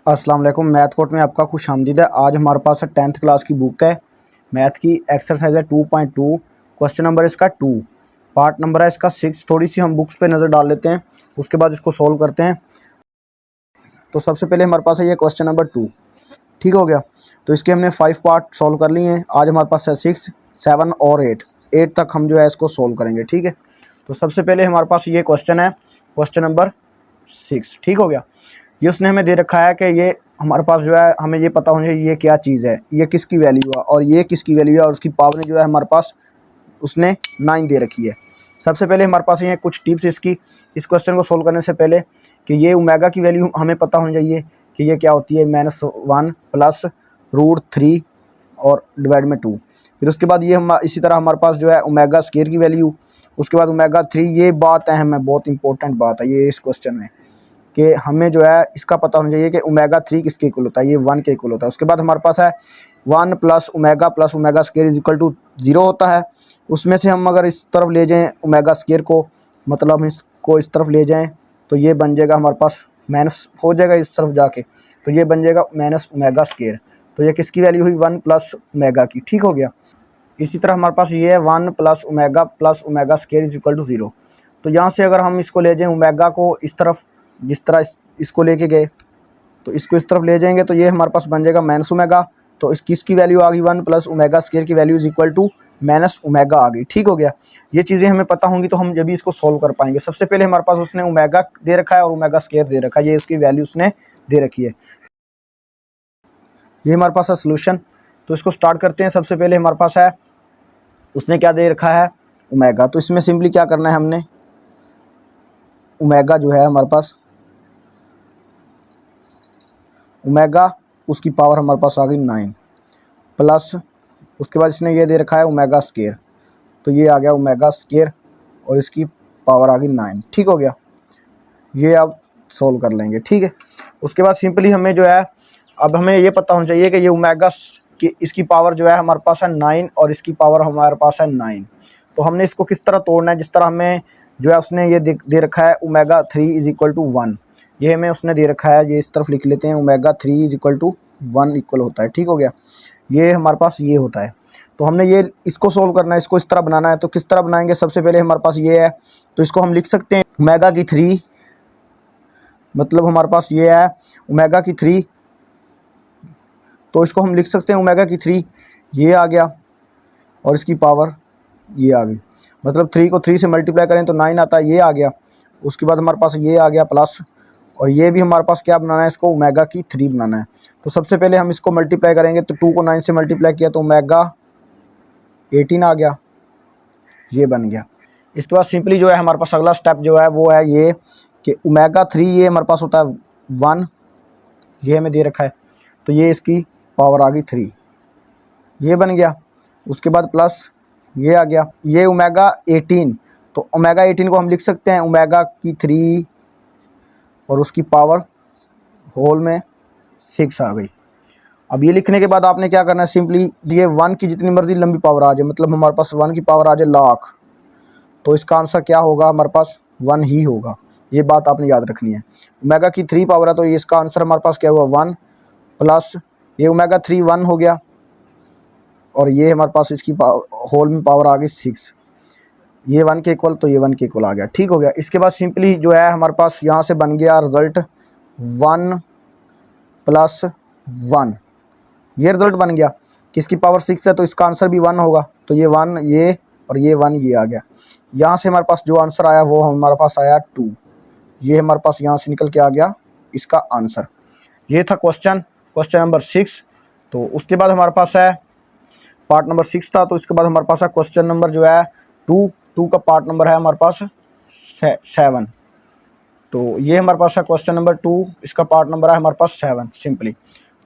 अस्सलाम वालेकुम। Math court में आपका खुश आमदीद है। आज हमारे पास 10th क्लास की बुक है, मैथ की एक्सरसाइज है 2.2। क्वेश्चन नंबर इसका 2, पार्ट नंबर है इसका 6। थोड़ी सी हम बुक्स पे नज़र डाल लेते हैं, उसके बाद इसको सॉल्व करते हैं। तो सबसे पहले हमारे पास है ये क्वेश्चन नंबर 2, ठीक हो गया। तो इसके हमने 5 पार्ट सॉल्व कर लिए हैं। आज हमारे पास है 6, 7 और 8 तक हम जो है इसको सॉल्व करेंगे, ठीक है। तो सबसे पहले हमारे पास ये क्वेश्चन है, क्वेश्चन नंबर 6, ठीक हो गया। ये उसने हमें दे रखा है कि ये हमारे पास जो है हमें ये पता होना चाहिए ये क्या चीज़ है, ये किसकी वैल्यू है और ये किसकी वैल्यू है, और उसकी पावर जो है हमारे पास उसने 9 दे रखी है। सबसे पहले हमारे पास ये कुछ टिप्स इसकी, इस क्वेश्चन को सोल्व करने से पहले, कि ये ओमेगा की वैल्यू हमें पता होनी चाहिए कि ये क्या होती है, -1 प्लस √3 और डिवाइड में 2। फिर उसके बाद ये हम इसी तरह हमारे पास जो है ओमेगा स्क्वायर की वैल्यू, उसके बाद ओमेगा 3। ये बात अहम है, बहुत इंपॉर्टेंट बात है ये इस क्वेश्चन में, कि हमें जो है इसका पता होना चाहिए कि ओमेगा 3 किसके इक्वल होता है, ये 1 के इक्वल होता है। उसके बाद हमारे पास है 1 plus omega square is equal to 0 होता है। उसमें से हम अगर इस तरफ ले जाएं ओमेगा स्क्वायर को, मतलब इसको इस तरफ ले जाएं, तो ये बन जाएगा हमारे पास माइनस हो जाएगा इस तरफ जाके, तो ये बन जाएगा माइनस ओमेगा स्क्वायर। तो ये किसकी वैल्यू हुई, 1 प्लस ओमेगा की, ठीक हो गया। इसी तरह हमारे पास ये है 1 plus omega square is equal to 0। तो यहाँ से अगर हम इसको ले जाएं ओमेगा को इस तरफ, जिस तरह इसको लेके गए, तो इसको इस तरफ ले जाएंगे तो ये हमारे पास बन जाएगा माइनस ओमेगा। तो इसकी वैल्यू आ गई 1 प्लस ओमेगा स्क्वायर की value is equal to minus omega आ गई, ठीक हो गया। ये चीज़ें हमें पता होंगी तो हम जब भी इसको सोल्व कर पाएंगे। सबसे पहले हमारे पास उसने ओमेगा दे रखा है और ओमेगा स्क्वायर दे रखा है, ये इसकी वैल्यू उसने दे रखी है। ये हमारे पास है सोल्यूशन। तो इसको स्टार्ट करते हैं। सबसे पहले हमारे पास है उसने क्या दे रखा है, ओमेगा। तो इसमें सिंपली क्या करना है हमने, ओमेगा जो है हमारे पास, ओमेगा उसकी पावर हमारे पास आ गई 9 प्लस, उसके बाद इसने ये दे रखा है ओमेगा स्क्वायर, तो ये आ गया ओमेगा स्क्वायर और इसकी पावर आ गई 9, ठीक हो गया। ये अब सोल्व कर लेंगे, ठीक है। उसके बाद सिंपली हमें जो है, अब हमें ये पता होना चाहिए कि ये ओमेगा की इसकी पावर जो है हमारे पास है 9 और इसकी पावर हमारे पास है 9। तो हमने इसको किस तरह तोड़ना है, जिस तरह हमें जो है उसने ये दे रखा है ओमेगा 3 इज इक्वल टू 1, ये हमें उसने दे रखा है, ये इस तरफ लिख लेते हैं, omega 3 is equal to 1 equal होता है, ठीक हो गया। ये हमारे पास ये होता है। तो हमने ये इसको सोल्व करना है, इसको इस तरह बनाना है। तो किस तरह बनाएंगे, सबसे पहले हमारे पास ये है, तो इसको हम लिख सकते हैं ओमेगा की 3, मतलब हमारे पास ये है ओमेगा की 3, तो इसको हम लिख सकते हैं ओमेगा की 3, ये आ गया और इसकी पावर ये आ गई, मतलब 3 को 3 से मल्टीप्लाई करें तो 9 आता है, ये आ गया। उसके बाद हमारे पास ये आ गया प्लस, और ये भी हमारे पास क्या बनाना है, इसको ओमेगा की 3 बनाना है। तो सबसे पहले हम इसको मल्टीप्लाई करेंगे, तो 2 को 9 से मल्टीप्लाई किया तो ओमेगा 18 आ गया, ये बन गया। इसके बाद सिंपली जो है हमारे पास अगला स्टेप जो है वो है ये, कि ओमेगा 3 ये हमारे पास होता है 1, ये हमें दे रखा है, तो ये इसकी पावर आ गई 3, ये बन गया। उसके बाद प्लस ये आ गया, ये ओमेगा 18, तो ओमेगा 18 को हम लिख सकते हैं ओमेगा की 3 और उसकी पावर होल में 6 आ गई। अब ये लिखने के बाद आपने क्या करना है, सिंपली ये 1 की जितनी मर्जी लंबी पावर आ जाए, मतलब हमारे पास 1 की पावर आ जाए लाख, तो इसका आंसर क्या होगा, हमारे पास 1 ही होगा। ये बात आपने याद रखनी है। ओमेगा की 3 पावर है, तो ये इसका आंसर हमारे पास क्या हुआ, 1 प्लस ये ओमेगा 3 1 हो गया, और ये हमारे पास इसकी होल में पावर आ गई 6, ये 1 के इक्वल, तो ये 1 के इक्वल आ गया, ठीक हो गया। इसके बाद सिंपली जो है हमारे पास यहाँ से बन गया रिजल्ट 1 प्लस 1, ये रिजल्ट बन गया कि इसकी पावर 6 है, तो इसका आंसर भी 1 होगा, तो ये 1 ये और ये 1 ये आ गया। यहाँ से हमारे पास जो आंसर आया वो हमारे पास आया 2, ये हमारे पास यहाँ से निकल के आ गया इसका आंसर। ये था क्वेश्चन नंबर 6। तो उसके बाद हमारे पास है पार्ट नंबर 6 था, तो इसके बाद हमारे पास है क्वेश्चन नंबर जो है 2 का पार्ट नंबर है हमारे पास 7। तो ये हमारे पास है क्वेश्चन नंबर 2, इसका पार्ट नंबर है हमारे पास 7 सिंपली।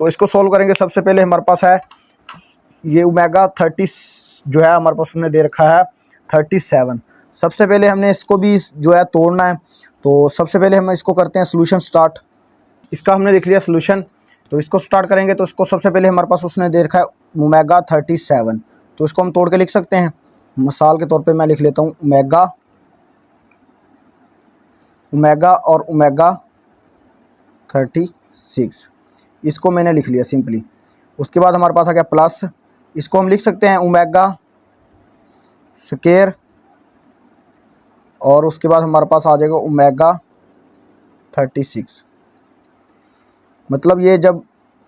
तो इसको सोल्व करेंगे। सबसे पहले हमारे पास है ये ओमेगा 30 जो है हमारे पास उन्होंने दे रखा है 37। सबसे पहले हमने इसको भी जो है तोड़ना है, तो सबसे पहले हम इसको करते हैं सोल्यूशन स्टार्ट। इसका हमने लिख लिया सोल्यूशन, तो इसको स्टार्ट करेंगे। तो इसको सबसे पहले हमारे पास उसने दे रखा है ओमेगा 37, तो इसको हम तोड़ के लिख सकते हैं। मिसाल के तौर पे मैं लिख लेता हूँ ओमेगा और ओमेगा 36। इसको मैंने लिख लिया सिंपली। उसके बाद हमारे पास आ गया प्लस, इसको हम लिख सकते हैं ओमेगा स्केयर, और उसके बाद हमारे पास आ जाएगा ओमेगा 36। मतलब ये जब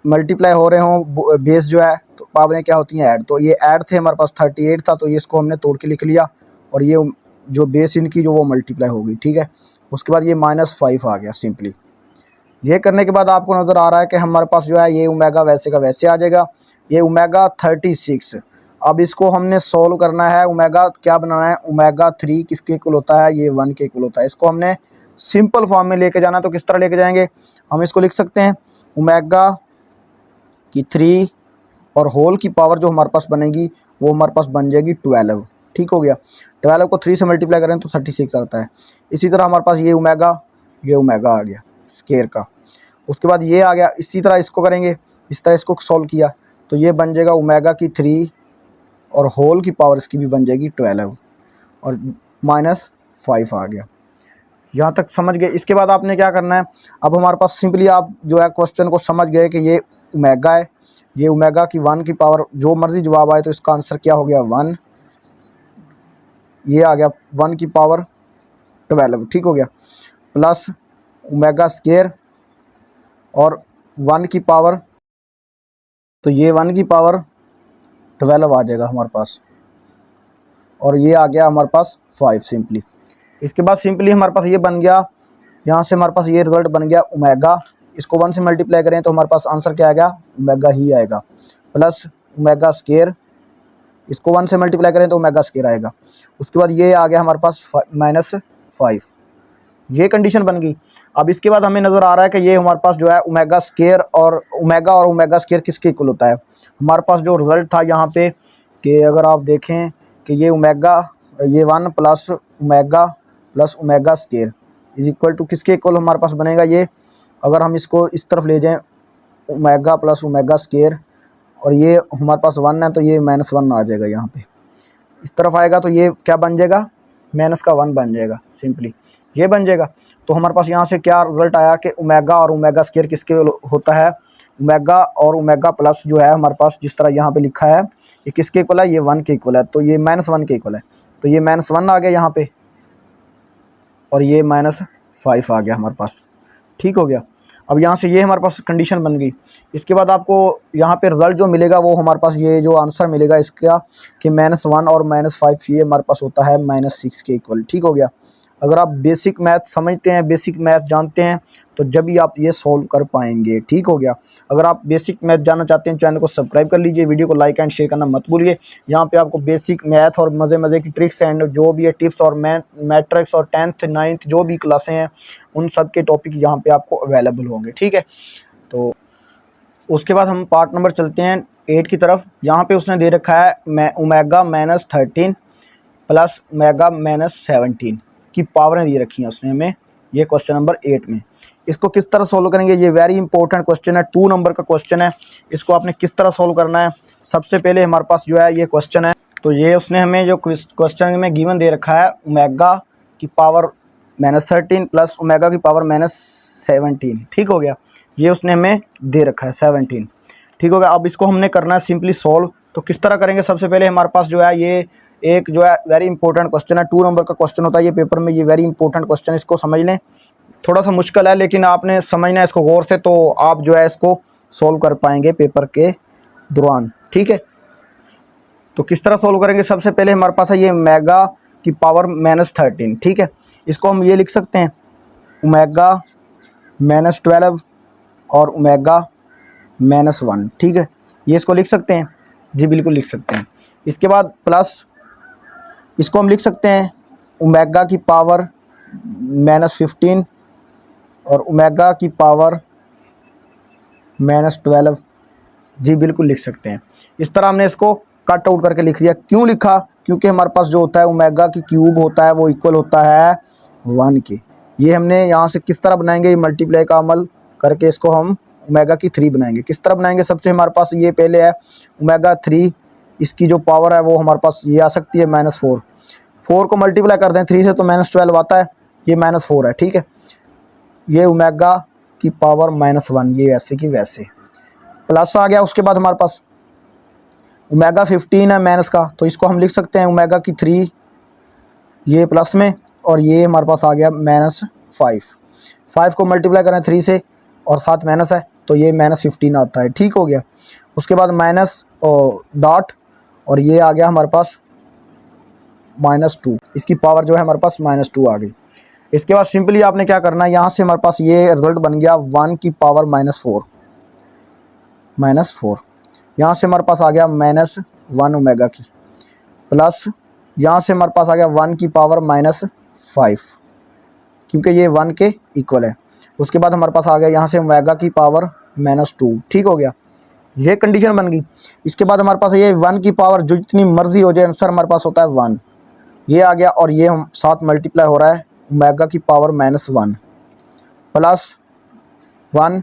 मल्टीप्लाई हो रहे हों बेस जो है तो पावरें क्या होती हैं, ऐड। तो ये ऐड थे हमारे पास 38 था, तो ये इसको हमने तोड़ के लिख लिया, और ये जो बेस इनकी जो वो मल्टीप्लाई होगी, ठीक है। उसके बाद ये -5 आ गया सिंपली। ये करने के बाद आपको नज़र आ रहा है कि हमारे पास जो है ये ओमेगा वैसे का वैसे आ जाएगा, ये ओमेगा 36। अब इसको हमने सोल्व करना है, ओमेगा क्या बनाना है, ओमेगा 3 किसके इक्वल होता है, ये 1 के इक्वल होता है। इसको हमने सिंपल फॉर्म में लेके जाना है, तो किस तरह लेके जाएंगे, हम इसको लिख सकते हैं ओमेगा की 3 और होल की पावर जो हमारे पास बनेगी वो हमारे पास बन जाएगी 12। ठीक हो गया। 12 को 3 से मल्टीप्लाई करें तो 36 आता है। इसी तरह हमारे पास ये ओमेगा आ गया स्केयर का। उसके बाद ये आ गया, इसी तरह इसको करेंगे, इस तरह इसको सॉल्व किया तो ये बन जाएगा ओमेगा की 3 और होल की पावर इसकी भी बन जाएगी 12 और -5 आ गया। यहाँ तक समझ गए। इसके बाद आपने क्या करना है, अब हमारे पास सिंपली आप जो है क्वेश्चन को समझ गए कि ये ओमेगा है, ये ओमेगा की 1 की पावर, जो मर्जी जवाब आए तो इसका आंसर क्या हो गया 1, ये आ गया 1 की पावर 12। ठीक हो गया। प्लस ओमेगा स्केयर और 1 की पावर, तो ये 1 की पावर 12 आ जाएगा हमारे पास, और ये आ गया हमारे पास 5 सिंपली। इसके बाद सिंपली हमारे पास ये बन गया, यहाँ से हमारे पास ये रिजल्ट बन गया ओमेगा। इसको 1 से मल्टीप्लाई करें तो हमारे पास आंसर क्या आएगा, ओमेगा ही आएगा। प्लस ओमेगा स्केयर, इसको 1 से मल्टीप्लाई करें तो ओमेगा स्केयर आएगा। उसके बाद ये आ गया हमारे पास -5, ये कंडीशन बन गई। अब इसके बाद हमें नज़र आ रहा है कि ये हमारे पास जो है ओमेगा स्केयर और ओमेगा स्केयर किसके इक्वल होता है। हमारे पास जो रिज़ल्ट था यहाँ पे कि अगर आप देखें कि ये ओमेगा, ये 1 plus omega square is equal to किसके इक्वल हमारे पास बनेगा, ये अगर हम इसको इस तरफ ले जाएं ओमेगा प्लस ओमेगा स्केयर, और ये हमारे पास 1 है तो ये -1 आ जाएगा। यहाँ पे इस तरफ आएगा तो ये क्या बन जाएगा, -1 बन जाएगा सिंपली, ये बन जाएगा। तो हमारे पास यहाँ से क्या रिजल्ट आया कि ओमेगा और ओमेगा स्केयर किसके होता है, ओमेगा और ओमेगा प्लस जो है हमारे पास जिस तरह यहाँ पे लिखा है ये किसके इक्वल है, ये 1 के इक्वल है, तो ये -1 के इक्वल है, तो ये -1 आ गया यहाँ पे, और ये -5 आ गया हमारे पास। ठीक हो गया। अब यहाँ से ये हमारे पास कंडीशन बन गई। इसके बाद आपको यहाँ पे रिज़ल्ट जो मिलेगा वो हमारे पास ये जो आंसर मिलेगा इसका कि -1 और -5 ये हमारे पास होता है -6 के इक्वल। ठीक हो गया। अगर आप बेसिक मैथ समझते हैं, बेसिक मैथ जानते हैं तो जब भी आप ये सॉल्व कर पाएंगे। ठीक हो गया। अगर आप बेसिक मैथ जानना चाहते हैं चैनल को सब्सक्राइब कर लीजिए, वीडियो को लाइक एंड शेयर करना मत भूलिए। यहाँ पे आपको बेसिक मैथ और मज़े की ट्रिक्स एंड जो भी है टिप्स और मैट्रिक्स और 10th 9th जो भी क्लासें हैं उन सब के टॉपिक यहाँ पे आपको अवेलेबल होंगे। ठीक है। तो उसके बाद हम पार्ट नंबर चलते हैं 8 की तरफ। यहाँ पे उसने दे रखा है ओमेगा -13 प्लस ओमेगा -17 की पावरें दी रखी हैं उसने हमें, ये क्वेश्चन नंबर 8 में। इसको किस तरह सोल्व करेंगे, ये वेरी इंपॉर्टेंट क्वेश्चन है, 2 नंबर का क्वेश्चन है। इसको आपने किस तरह सोल्व करना है, सबसे पहले हमारे पास जो है ये क्वेश्चन है, तो ये उसने हमें जो क्वेश्चन में गिवन दे रखा है ओमेगा की पावर -13 प्लस ओमेगा की पावर -17। ठीक हो गया। ये उसने हमें दे रखा है 17। ठीक हो गया। अब इसको हमने करना है सिंपली सॉल्व। तो किस तरह करेंगे, सबसे पहले हमारे पास जो है ये एक जो है वेरी इंपॉर्टेंट क्वेश्चन है, 2 नंबर का क्वेश्चन होता है ये पेपर में, ये वेरी इंपॉर्टेंट क्वेश्चन, इसको समझ लें। थोड़ा सा मुश्किल है लेकिन आपने समझना है इसको गौर से, तो आप जो है इसको सॉल्व कर पाएंगे पेपर के दौरान। ठीक है। तो किस तरह सॉल्व करेंगे, सबसे पहले हमारे पास है ये ओमेगा की पावर -13। ठीक है। इसको हम ये लिख सकते हैं ओमेगा -12 और ओमेगा -1। ठीक है। ये इसको लिख सकते हैं, जी बिल्कुल लिख सकते हैं। इसके बाद प्लस इसको हम लिख सकते हैं ओमेगा की पावर -15 और ओमेगा की पावर -12, जी बिल्कुल लिख सकते हैं। इस तरह हमने इसको कट आउट करके लिख दिया। क्यों लिखा, क्योंकि हमारे पास जो होता है ओमेगा की क्यूब होता है वो इक्वल होता है 1 के। ये हमने यहाँ से किस तरह बनाएंगे, ये मल्टीप्लाई का अमल करके इसको हम ओमेगा की 3 बनाएंगे। किस तरह बनाएंगे, सबसे हमारे पास ये पहले है ओमेगा 3, इसकी जो पावर है वो हमारे पास ये आ सकती है -4। 4 को मल्टीप्लाई कर दें 3 से तो -12 आता है, ये -4 है। ठीक है। ये ओमेगा की पावर -1, ये ऐसे की वैसे। प्लस आ गया। उसके बाद हमारे पास ओमेगा 15 है माइनस का, तो इसको हम लिख सकते हैं ओमेगा की 3 ये प्लस में, और ये हमारे पास आ गया -5। 5 को मल्टीप्लाई करें 3 से और साथ माइनस है तो ये -15 आता है। ठीक हो गया। उसके बाद माइनस डॉट, और ये आ गया हमारे पास -2। इसकी पावर जो है हमारे पास -2 आ गई। इसके बाद सिंपली आपने क्या करना है, यहाँ से हमारे पास ये रिजल्ट बन गया 1 की पावर -4। यहाँ से हमारे पास आ गया -1 ओमेगा की, प्लस यहाँ से हमारे पास आ गया 1 की पावर -5, क्योंकि ये 1 के इक्वल है। उसके बाद हमारे पास आ गया यहाँ से ओमेगा की पावर -2। ठीक हो गया, ये कंडीशन बन गई। इसके बाद हमारे पास ये 1 की पावर जो जितनी मर्जी हो जाए आंसर हमारे पास होता है 1, ये आ गया। और ये हम साथ मल्टीप्लाई हो रहा है ओमेगा की पावर -1 प्लस 1,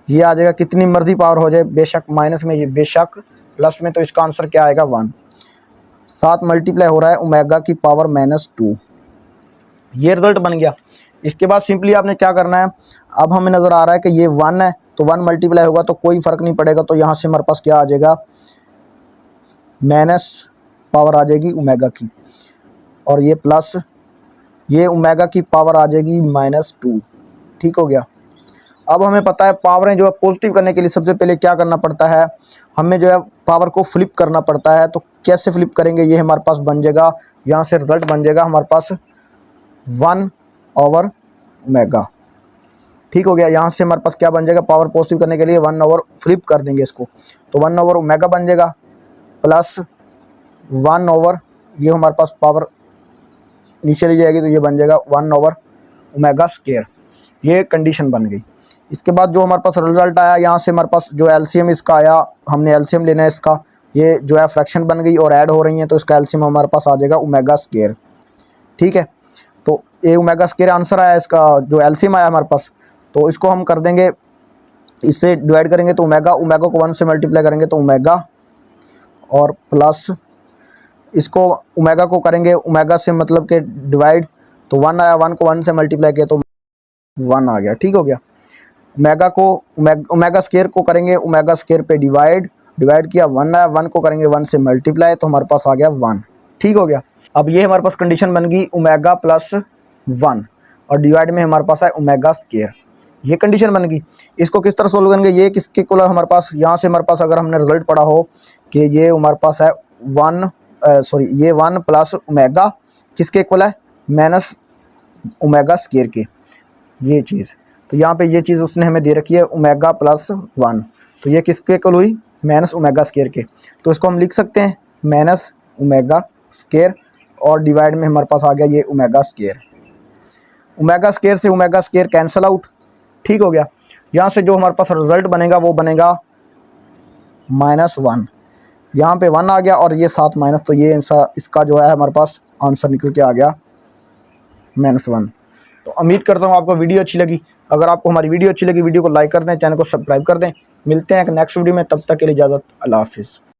ये आ जाएगा। कितनी मर्जी पावर हो जाए, बेशक माइनस में ये बेशक प्लस में, तो इसका आंसर क्या आएगा 1। साथ मल्टीप्लाई हो रहा है ओमेगा की पावर -2, ये रिजल्ट बन गया। इसके बाद सिंपली आपने क्या करना है, अब हमें नज़र आ रहा है कि ये 1 है तो 1 मल्टीप्लाई होगा तो कोई फ़र्क नहीं पड़ेगा, तो यहाँ से हमारे पास क्या आ जाएगा, माइनस पावर आ जाएगी ओमेगा की, और ये प्लस ये ओमेगा की पावर आ जाएगी -2। ठीक हो गया। अब हमें पता है पावरें जो है पॉजिटिव करने के लिए सबसे पहले क्या करना पड़ता है, हमें जो है पावर को फ्लिप करना पड़ता है। तो कैसे फ्लिप करेंगे, ये हमारे पास बन जाएगा, यहाँ से रिजल्ट बन जाएगा हमारे पास 1/ओमेगा। ठीक हो गया। यहाँ से हमारे पास क्या बन जाएगा, पावर पॉजिटिव करने के लिए 1 फ्लिप कर देंगे इसको, तो 1/ओमेगा बन जाएगा, प्लस 1 ये हमारे पास पावर नीचे ले जाएगी तो ये बन जाएगा 1/ओमेगा स्क्वायर। ये कंडीशन बन गई। इसके बाद जो हमारे पास रिजल्ट आया, यहाँ से हमारे पास जो एलसीएम इसका आया, हमने एलसीएम लेना है इसका, ये जो है फ्रैक्शन बन गई और ऐड हो रही हैं, तो इसका एलसीएम हमारे पास आ जाएगा ओमेगा स्क्वायर। ठीक है, तो ये ओमेगा स्क्वायर आंसर आया इसका, जो एलसीएम आया हमारे पास। तो इसको हम कर देंगे, इससे डिवाइड करेंगे तो ओमेगा को 1 से मल्टीप्लाई करेंगे तो ओमेगा, और प्लस इसको ओमेगा को करेंगे ओमेगा से मतलब के डिवाइड, तो 1 आया, 1 को 1 से मल्टीप्लाई किया तो 1 आ गया। ठीक हो गया। ओमेगा को ओमेगा स्क्वायर को करेंगे ओमेगा स्क्वायर पे डिवाइड किया, 1 आया, 1 को करेंगे 1 से मल्टीप्लाई तो हमारे पास आ गया 1। ठीक हो गया। अब ये हमारे पास कंडीशन बन गई ओमेगा प्लस 1, और डिवाइड में हमारे पास है ओमेगा स्क्वायर, ये कंडीशन बन गई। इसको किस तरह सोल्व करेंगे, ये किसके इक्वल है हमारे पास, यहाँ से हमारे पास अगर हमने रिजल्ट पढ़ा हो कि ये हमारे पास है 1 प्लस ओमेगा किसके इक्वल है, माइनस ओमेगा स्क्वायर के, ये चीज़। तो यहाँ पे ये चीज़ उसने हमें दे रखी है ओमेगा प्लस 1, तो ये किसके इक्वल हुई, माइनस ओमेगा स्क्वायर के। तो इसको हम लिख सकते हैं माइनस ओमेगा स्क्वायर, और डिवाइड में हमारे पास आ गया ये ओमेगा स्क्वायर। ओमेगा स्क्वायर से ओमेगा स्क्वायर कैंसिल आउट। ठीक हो गया। यहाँ से जो हमारे पास रिजल्ट बनेगा वो बनेगा -1, यहाँ पे 1 आ गया और ये 7 माइनस, तो ये इसका जो है हमारे पास आंसर निकल के आ गया -1। तो उम्मीद करता हूँ आपको वीडियो अच्छी लगी। अगर आपको हमारी वीडियो अच्छी लगी, वीडियो को लाइक कर दें, चैनल को सब्सक्राइब कर दें। मिलते हैं एक नेक्स्ट वीडियो में, तब तक के लिए इजाज़त, अल्लाह हाफिज़।